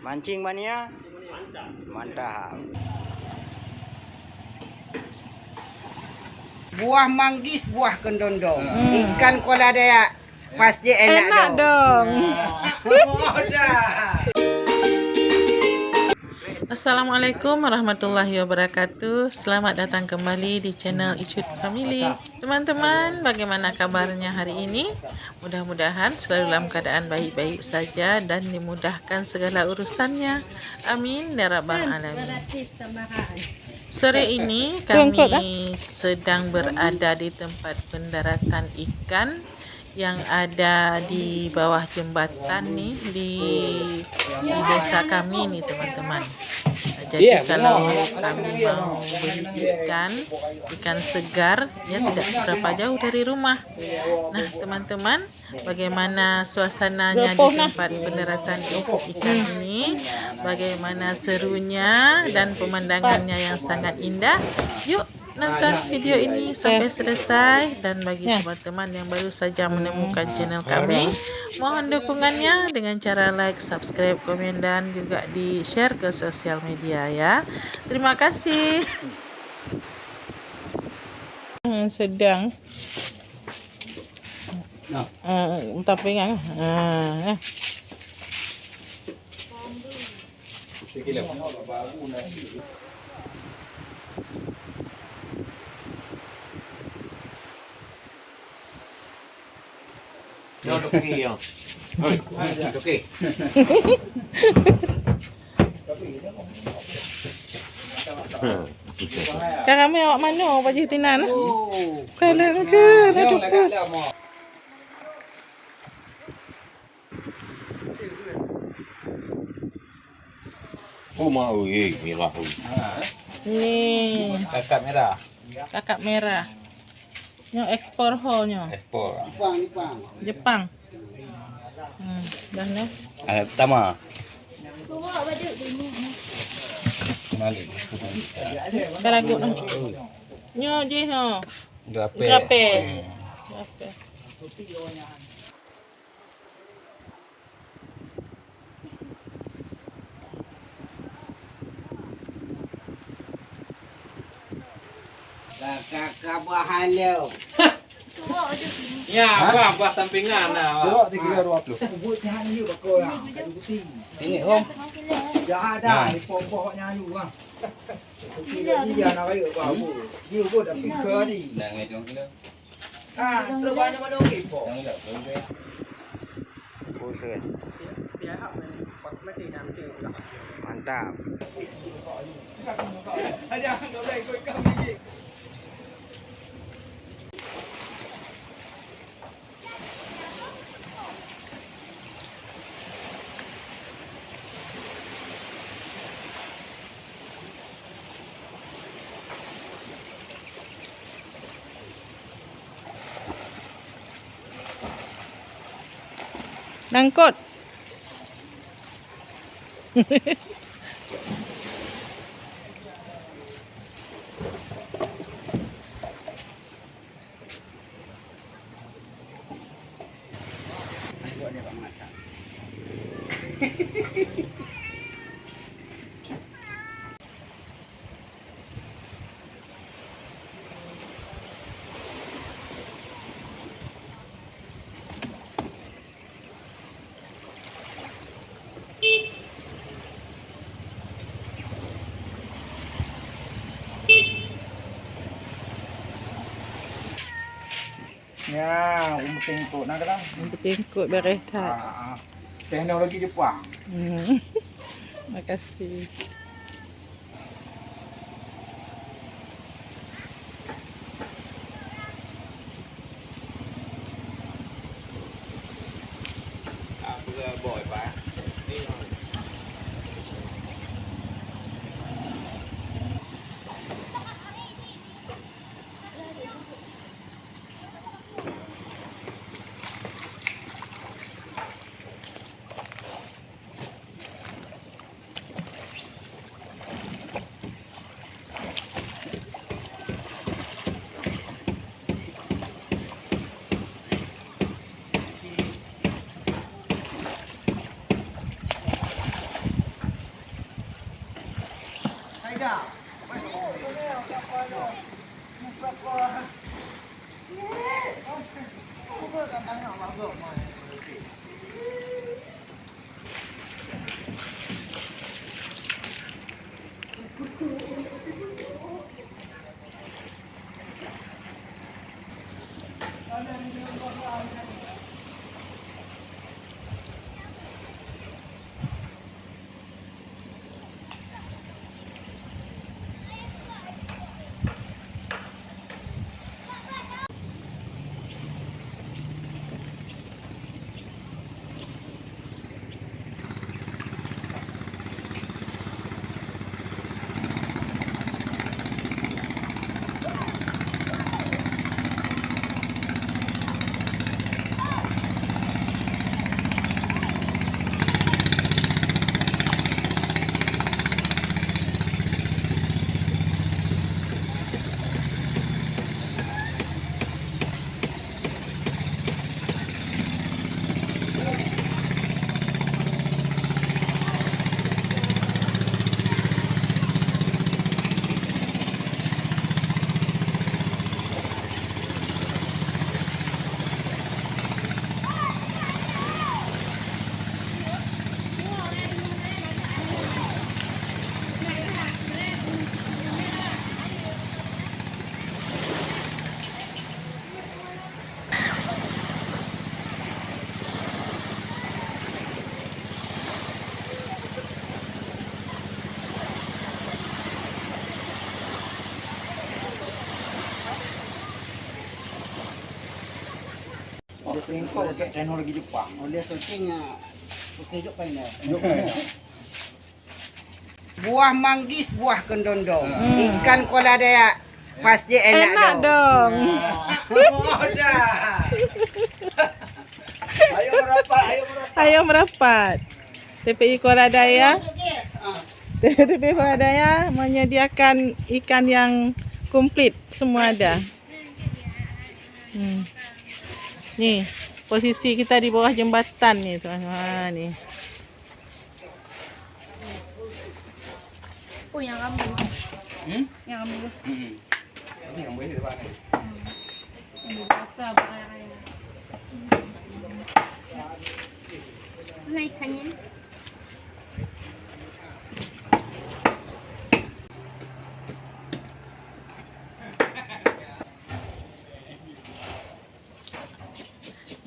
Mancing mania? Mantap. Buah manggis, buah kendondong. Ikan koladaya pasti Enak dong. Assalamualaikum warahmatullahi wabarakatuh. Selamat datang kembali di channel Icut Family. Teman-teman, bagaimana kabarnya hari ini? Mudah-mudahan selalu dalam keadaan baik-baik saja dan dimudahkan segala urusannya. Amin ya rabbal alamin. Sore ini kami sedang berada di tempat pendaratan ikan yang ada di bawah jembatan nih di desa kami nih teman-teman. Jadi kalau kami mau beli ikan segar ya tidak berapa jauh dari rumah. Nah teman-teman, bagaimana suasananya di tempat pendaratan ikan ini, bagaimana serunya dan pemandangannya yang sangat indah. Yuk nonton video ini sampai selesai, dan bagi teman-teman yang baru saja menemukan channel kami, mohon dukungannya dengan cara like, subscribe, komen, dan juga di share ke sosial media ya. Terima kasih. Sedang tapi kan kami awak mana Pak Jitinan? Kalian ke aduh. Mau merah. Nih, Kakak merah. kakak merah. Nyo ekspor ho nyo. Ekspor. Jepang. Dah no. Pertama. Malik. Kalagu no. Nyo je ho. Grape. Grape. kakak buah halau. Ya, buah sampingan nah. Dua 320. Ini Om. Dah ada di pokoknya juga. Dia nak ayo babu. Dia pun dah fikir ni. Nah, ngedong kilo. Terus mana ipo. Yang enggak boleh. Putih. Mantap. Ada enggak boleh ikut kami. Nangkut. Ya, tengkok nak dah. Bertingkut beres tak. Teknologi Jepang. Makasih. Boy Pak. Dia selingkuh dekat teknologi Jepang. Dia syutingnya putih Jepang ini. Jepang. Buah manggis, buah kendondong. Ikan kola daya pasti enak, Enak dong. Dah. Ayo merapat, ayo merapat. Ayo merapat. TPI Kuala Daya. TPI Kuala Daya menyediakan ikan yang komplit, semua ada. Nih, posisi kita di bawah jembatan nih, teman-teman nih. Oh, yang ambil. Yang ambil. Ini yang boleh di depan ni. Ambil kata beraya-raya. Mana ikannya?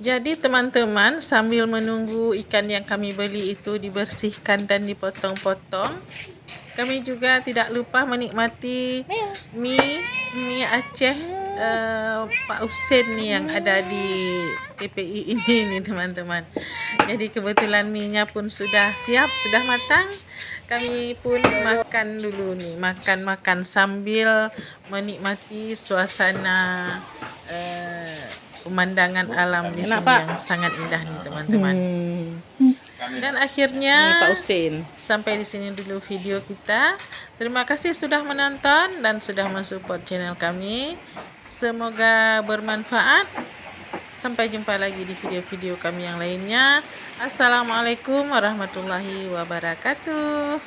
Jadi teman-teman, sambil menunggu ikan yang kami beli itu dibersihkan dan dipotong-potong, kami juga tidak lupa menikmati mie Aceh Pak Husin nih yang ada di TPI ini nih teman-teman. Jadi kebetulan mie-nya pun sudah siap, sudah matang. Kami pun makan dulu nih, makan sambil menikmati suasana pemandangan alam di sini yang sangat indah nih teman-teman. Dan akhirnya sampai di sini dulu video kita. Terima kasih sudah menonton dan sudah mensupport channel kami. Semoga bermanfaat. Sampai jumpa lagi di video-video kami yang lainnya. Assalamualaikum warahmatullahi wabarakatuh.